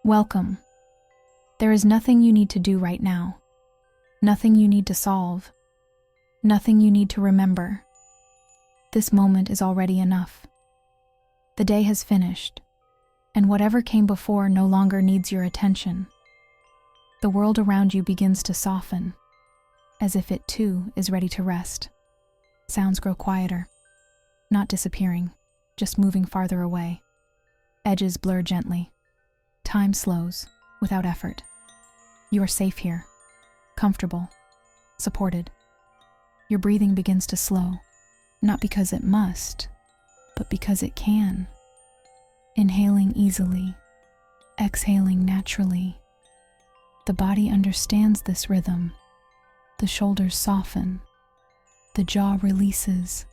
Welcome. There is nothing you need to do right now. Nothing you need to solve. Nothing you need to remember. This moment is already enough. The day has finished, and whatever came before no longer needs your attention. The world around you begins to soften, as if it too is ready to rest. Sounds grow quieter, not disappearing, just moving farther away. Edges blur gently. Time slows, without effort. You are safe here, comfortable, supported. Your breathing begins to slow, not because it must, but because it can. Inhaling easily, exhaling naturally. The body understands this rhythm. The shoulders soften. The jaw releases.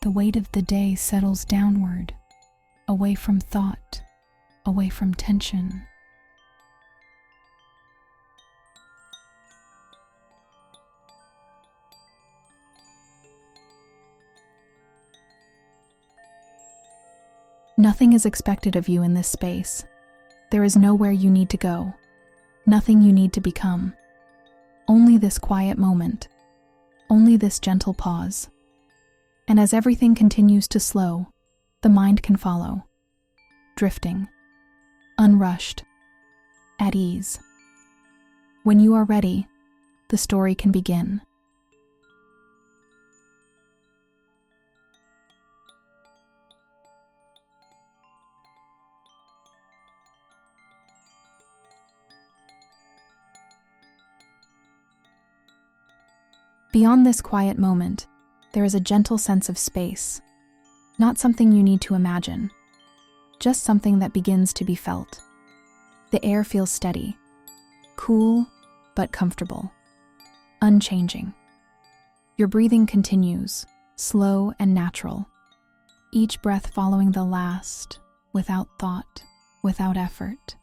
The weight of the day settles downward, away from thought, away from tension. Nothing is expected of you in this space. There is nowhere you need to go, nothing you need to become. Only this quiet moment, only this gentle pause. And as everything continues to slow, the mind can follow, drifting, unrushed, at ease. When you are ready, the story can begin. Beyond this quiet moment, there is a gentle sense of space, not something you need to imagine, just something that begins to be felt. The air feels steady, cool but comfortable, unchanging. Your breathing continues, slow and natural, each breath following the last, without thought, without effort.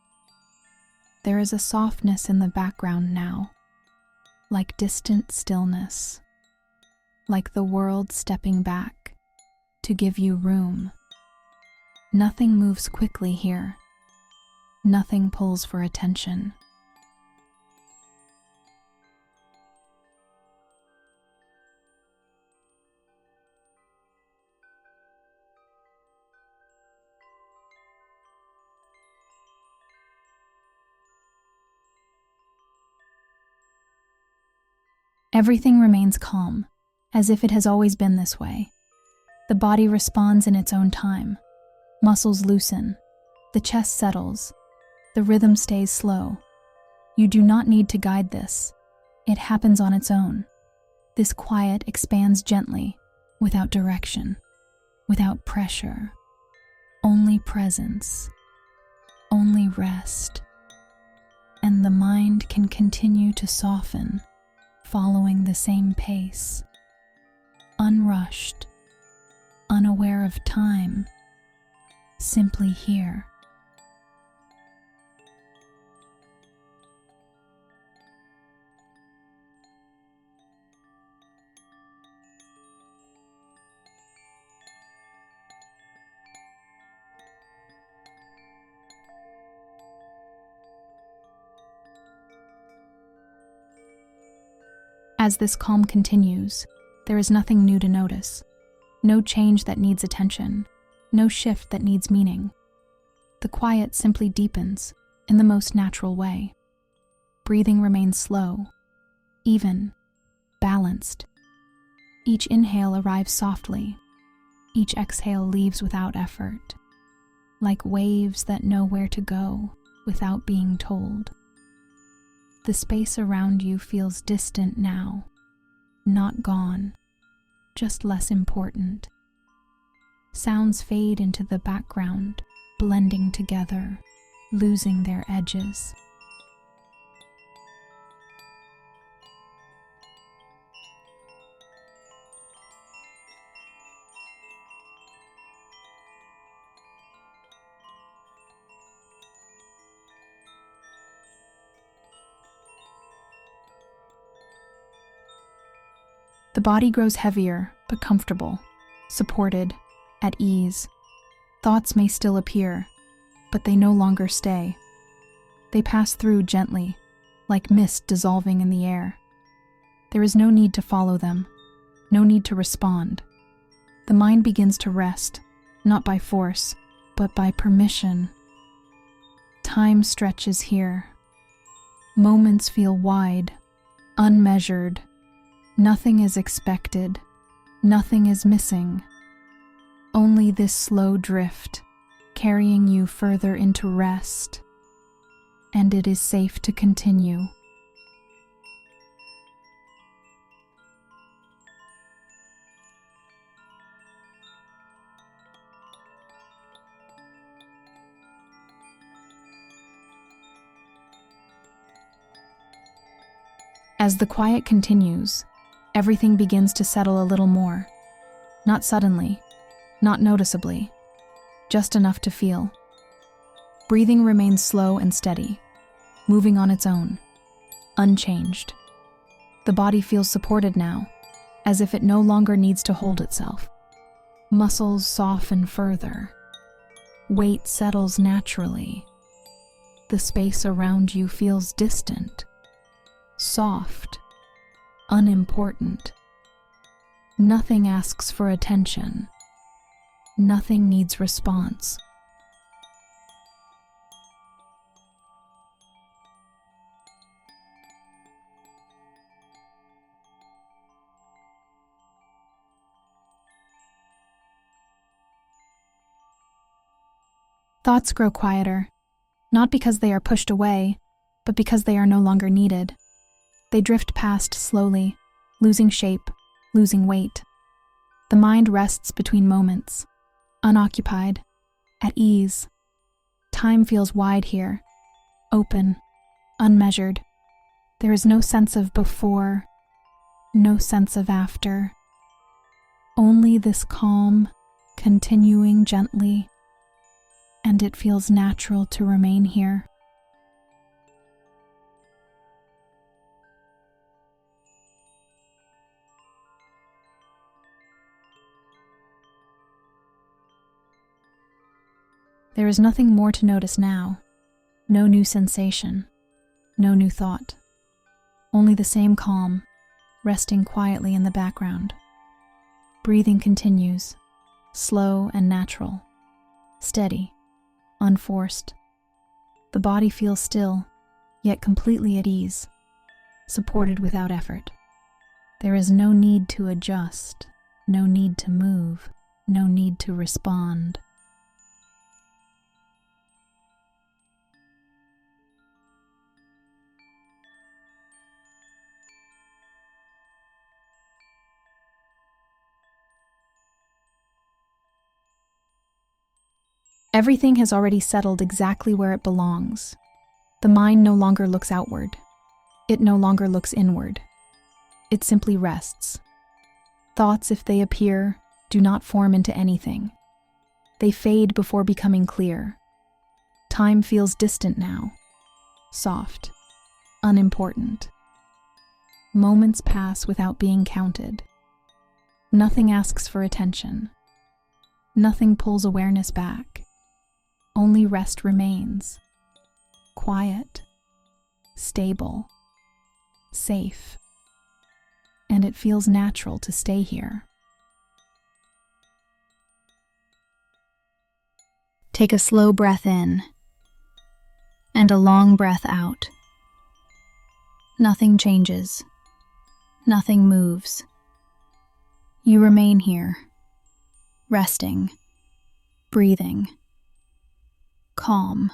There is a softness in the background now, like distant stillness, like the world stepping back to give you room. Nothing moves quickly here. Nothing pulls for attention. Everything remains calm, as if it has always been this way. The body responds in its own time. Muscles loosen. The chest settles. The rhythm stays slow. You do not need to guide this. It happens on its own. This quiet expands gently, without direction, without pressure. Only presence. Only rest. And the mind can continue to soften, following the same pace, unrushed, unaware of time, simply here. As this calm continues, there is nothing new to notice. No change that needs attention. No shift that needs meaning. The quiet simply deepens in the most natural way. Breathing remains slow, even, balanced. Each inhale arrives softly. Each exhale leaves without effort, like waves that know where to go without being told. The space around you feels distant now, not gone, just less important. Sounds fade into the background, blending together, losing their edges. The body grows heavier but comfortable, supported, at ease. Thoughts may still appear, but they no longer stay. They pass through gently, like mist dissolving in the air. There is no need to follow them, no need to respond. The mind begins to rest, not by force, but by permission. Time stretches here. Moments feel wide, unmeasured. Nothing is expected. Nothing is missing. Only this slow drift, carrying you further into rest. And it is safe to continue. As the quiet continues, everything begins to settle a little more. Not suddenly, not noticeably, just enough to feel. Breathing remains slow and steady, moving on its own, unchanged. The body feels supported now, as if it no longer needs to hold itself. Muscles soften further. Weight settles naturally. The space around you feels distant, soft, unimportant. Nothing asks for attention. Nothing needs response. Thoughts grow quieter, not because they are pushed away, but because they are no longer needed. They drift past slowly, losing shape, losing weight. The mind rests between moments, unoccupied, at ease. Time feels wide here, open, unmeasured. There is no sense of before, no sense of after. Only this calm, continuing gently, and it feels natural to remain here. There is nothing more to notice now. No new sensation, no new thought. Only the same calm, resting quietly in the background. Breathing continues, slow and natural, steady, unforced. The body feels still, yet completely at ease, supported without effort. There is no need to adjust, no need to move, no need to respond. Everything has already settled exactly where it belongs. The mind no longer looks outward. It no longer looks inward. It simply rests. Thoughts, if they appear, do not form into anything. They fade before becoming clear. Time feels distant now, soft, unimportant. Moments pass without being counted. Nothing asks for attention. Nothing pulls awareness back. Only rest remains. Quiet, stable, safe. And it feels natural to stay here. Take a slow breath in and a long breath out. Nothing changes. Nothing moves. You remain here, resting, breathing, calm.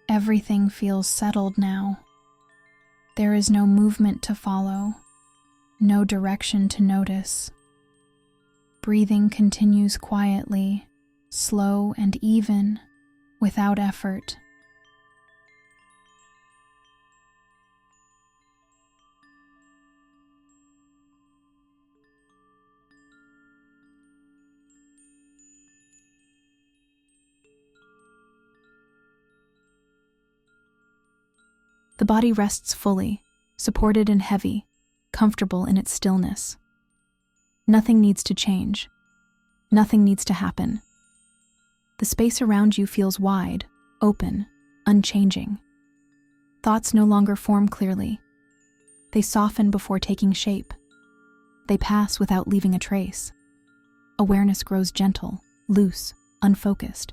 Everything feels settled now. There is no movement to follow, no direction to notice. Breathing continues quietly, slow and even, without effort. The body rests fully, supported and heavy, comfortable in its stillness. Nothing needs to change. Nothing needs to happen. The space around you feels wide, open, unchanging. Thoughts no longer form clearly. They soften before taking shape. They pass without leaving a trace. Awareness grows gentle, loose, unfocused.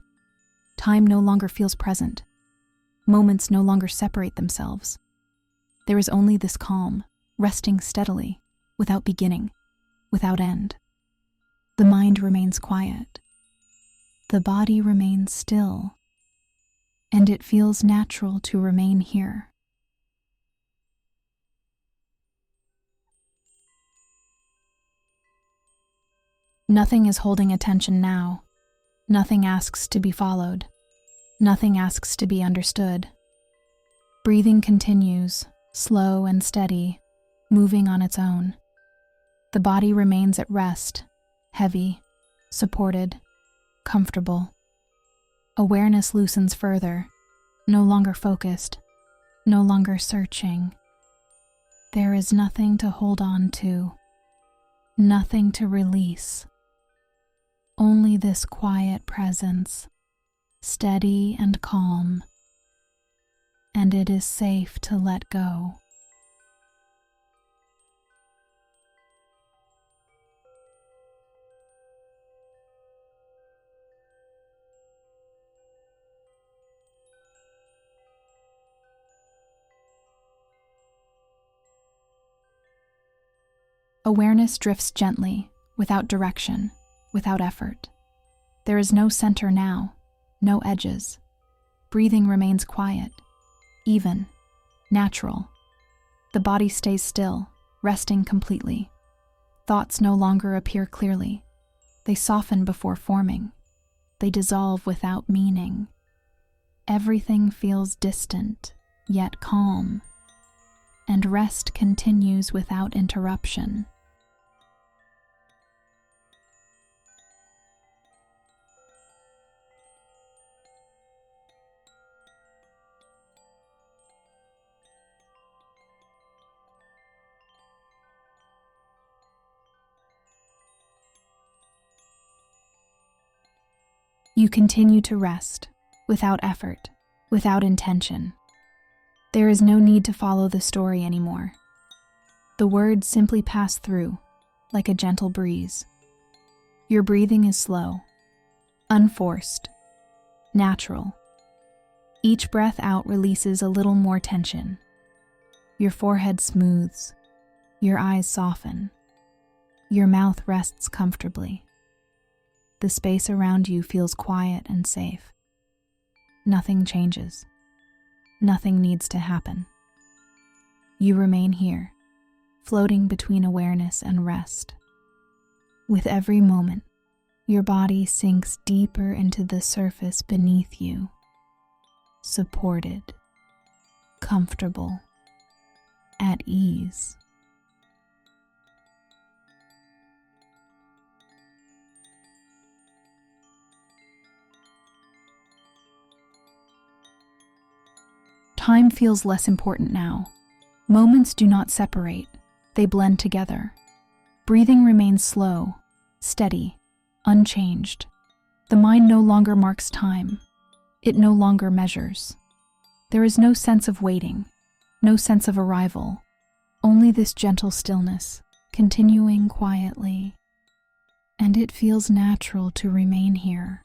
Time no longer feels present. Moments no longer separate themselves. There is only this calm, resting steadily, without beginning, without end. The mind remains quiet. The body remains still. And it feels natural to remain here. Nothing is holding attention now. Nothing asks to be followed. Nothing asks to be understood. Breathing continues, slow and steady, moving on its own. The body remains at rest, heavy, supported, comfortable. Awareness loosens further, no longer focused, no longer searching. There is nothing to hold on to, nothing to release. Only this quiet presence, steady and calm, and it is safe to let go. Awareness drifts gently, without direction, without effort. There is no center now, no edges. Breathing remains quiet, even, natural. The body stays still, resting completely. Thoughts no longer appear clearly. They soften before forming. They dissolve without meaning. Everything feels distant, yet calm. And rest continues without interruption. You continue to rest, without effort, without intention. There is no need to follow the story anymore. The words simply pass through, like a gentle breeze. Your breathing is slow, unforced, natural. Each breath out releases a little more tension. Your forehead smooths, your eyes soften, your mouth rests comfortably. The space around you feels quiet and safe. Nothing changes. Nothing needs to happen. You remain here, floating between awareness and rest. With every moment, your body sinks deeper into the surface beneath you, supported, comfortable, at ease. Time feels less important now. Moments do not separate, they blend together. Breathing remains slow, steady, unchanged. The mind no longer marks time. It no longer measures. There is no sense of waiting, no sense of arrival, only this gentle stillness, continuing quietly. And it feels natural to remain here.